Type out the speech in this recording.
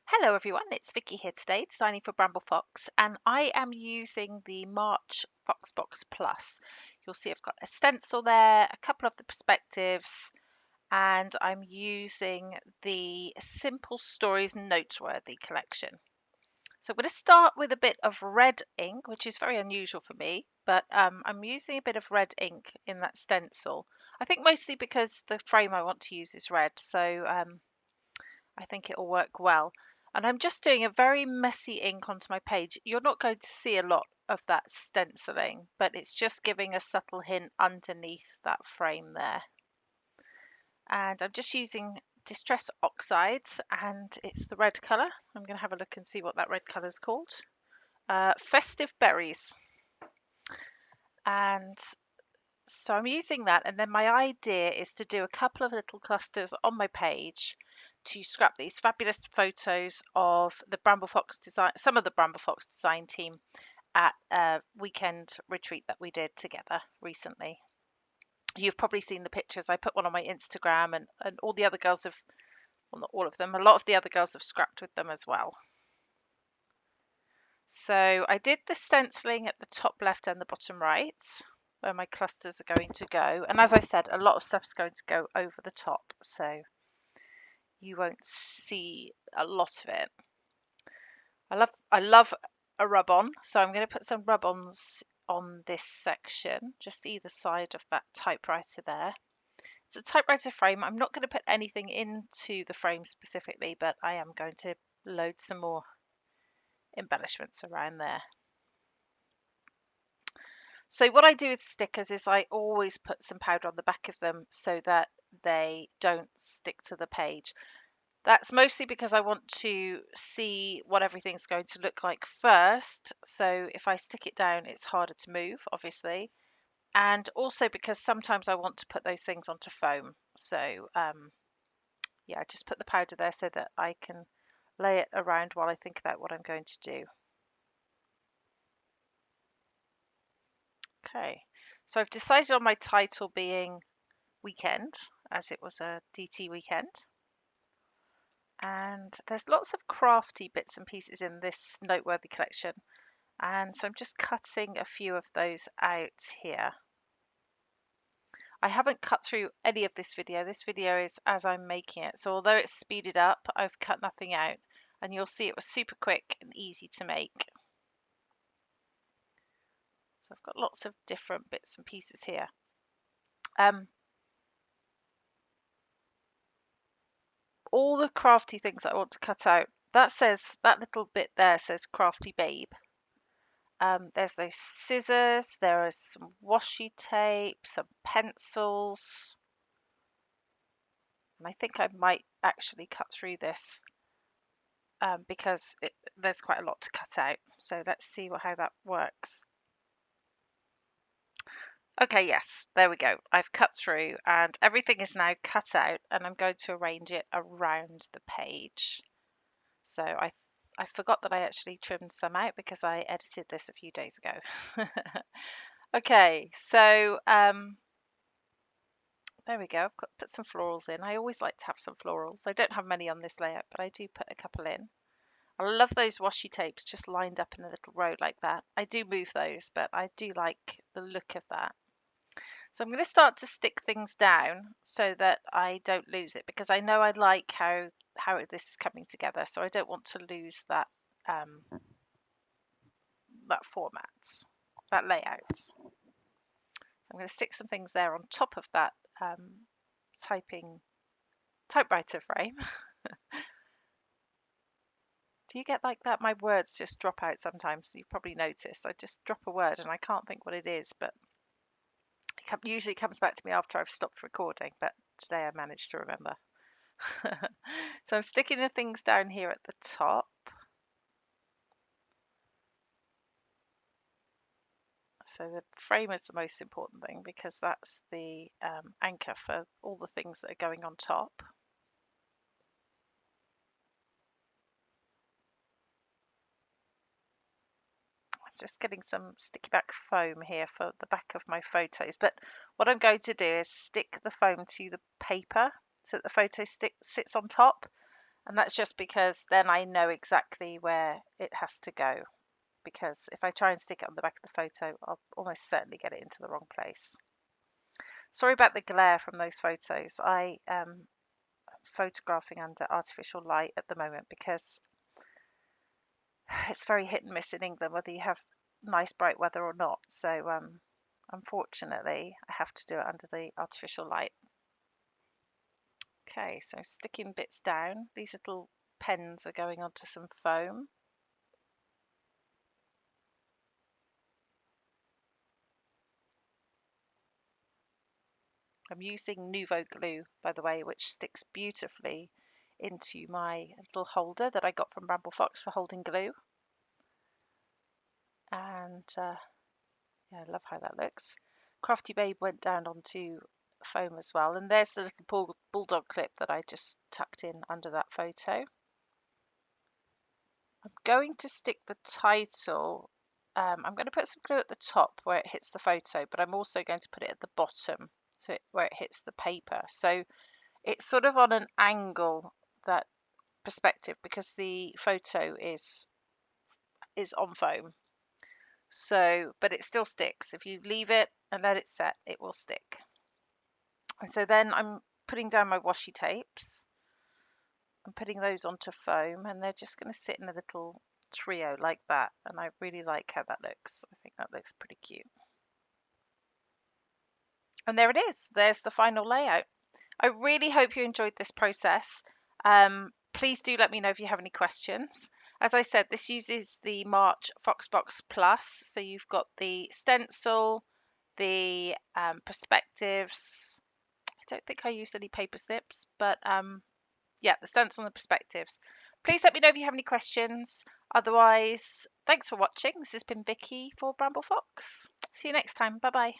Hello everyone, it's Vicky here today, designing for Bramble Fox, and I am using the March FoxBox Plus. You'll see I've got a stencil there, a couple of the perspectives, and I'm using the Simple Stories Noteworthy collection. So I'm going to start with a bit of red ink, which is very unusual for me, but I'm using a bit of red ink in that stencil. I think mostly because the frame I want to use is red, so I think it'll work well. And I'm just doing a very messy ink onto my page. You're not going to see a lot of that stenciling, but it's just giving a subtle hint underneath that frame there. And I'm just using Distress Oxides, and it's the red colour. I'm going to have a look and see what that red colour is called. Festive Berries. And so I'm using that, and then my idea is to do a couple of little clusters on my page to scrap these fabulous photos of the Bramble Fox design, some of the Bramble Fox design team at a weekend retreat that we did together recently. You've probably seen the pictures. I put one on my Instagram, and all the other girls have, well, not all of them, a lot of the other girls have scrapped with them as well. So I did the stenciling at the top left and the bottom right, where my clusters are going to go. And as I said, a lot of stuff's going to go over the top, so you won't see a lot of it. I love a rub-on, so I'm going to put some rub-ons on this section, just either side of that typewriter there. It's a typewriter frame. I'm not going to put anything into the frame specifically, but I am going to load some more embellishments around there. So what I do with stickers is I always put some powder on the back of them so that they don't stick to the page. That's mostly because I want to see what everything's going to look like first. So if I stick it down, it's harder to move, obviously. And also because sometimes I want to put those things onto foam. So yeah, I just put the powder there so that I can lay it around while I think about what I'm going to do. Okay, so I've decided on my title being Weekend, as it was a DT weekend. And there's lots of crafty bits and pieces in this noteworthy collection. And so I'm just cutting a few of those out here. I haven't cut through any of this video. This video is as I'm making it. So although it's speeded up, I've cut nothing out. And you'll see it was super quick and easy to make. So I've got lots of different bits and pieces here. All the crafty things that I want to cut out, that little bit there says Crafty Babe. There's those scissors, there is some washi tape, some pencils. And I think I might actually cut through this because there's quite a lot to cut out. So let's see how that works. Okay, yes, there we go. I've cut through and everything is now cut out, and I'm going to arrange it around the page. So I forgot that I actually trimmed some out because I edited this a few days ago. Okay, so there we go. I've got put some florals in. I always like to have some florals. I don't have many on this layout, but I do put a couple in. I love those washi tapes just lined up in a little row like that. I do move those, but I do like the look of that. So I'm going to start to stick things down so that I don't lose it, because I know I like how this is coming together. So I don't want to lose that that format, that layout. So I'm going to stick some things there on top of that typewriter frame. Do you get like that? My words just drop out sometimes. You've probably noticed. I just drop a word and I can't think what it is, but it usually comes back to me after I've stopped recording. But today I managed to remember. So I'm sticking the things down here at the top. So the frame is the most important thing because that's the anchor for all the things that are going on top. Just getting some sticky back foam here for the back of my photos, but what I'm going to do is stick the foam to the paper so that the photo sits on top, And that's just because then I know exactly where it has to go. Because if I try and stick it on the back of the photo, I'll almost certainly get it into the wrong place. Sorry about the glare from those photos. I am photographing under artificial light at the moment because it's very hit and miss in England whether you have nice bright weather or not. So unfortunately, I have to do it under the artificial light. Okay, so sticking bits down. These little pens are going onto some foam. I'm using Nuvo glue, by the way, which sticks beautifully into my little holder that I got from Bramble Fox for holding glue. And yeah, I love how that looks. Crafty Babe went down onto foam as well. And there's the little bulldog clip that I just tucked in under that photo. I'm going to stick the title. I'm going to put some glue at the top where it hits the photo, but I'm also going to put it at the bottom where it hits the paper. So it's sort of on an angle, that perspective, because the photo is on foam. So, but it still sticks. If you leave it and let it set, it will stick. And so then I'm putting down my washi tapes. I'm putting those onto foam, and they're just going to sit in a little trio like that. And I really like how that looks. I think that looks pretty cute. And there it is. There's the final layout. I really hope you enjoyed this process. Please do let me know if you have any questions. As I said, this uses the March FoxBox Plus. So you've got the stencil, the perspectives. I don't think I used any paper snips, but yeah, the stencil and the perspectives. Please let me know if you have any questions. Otherwise, thanks for watching. This has been Vicky for Bramble Fox. See you next time. Bye bye.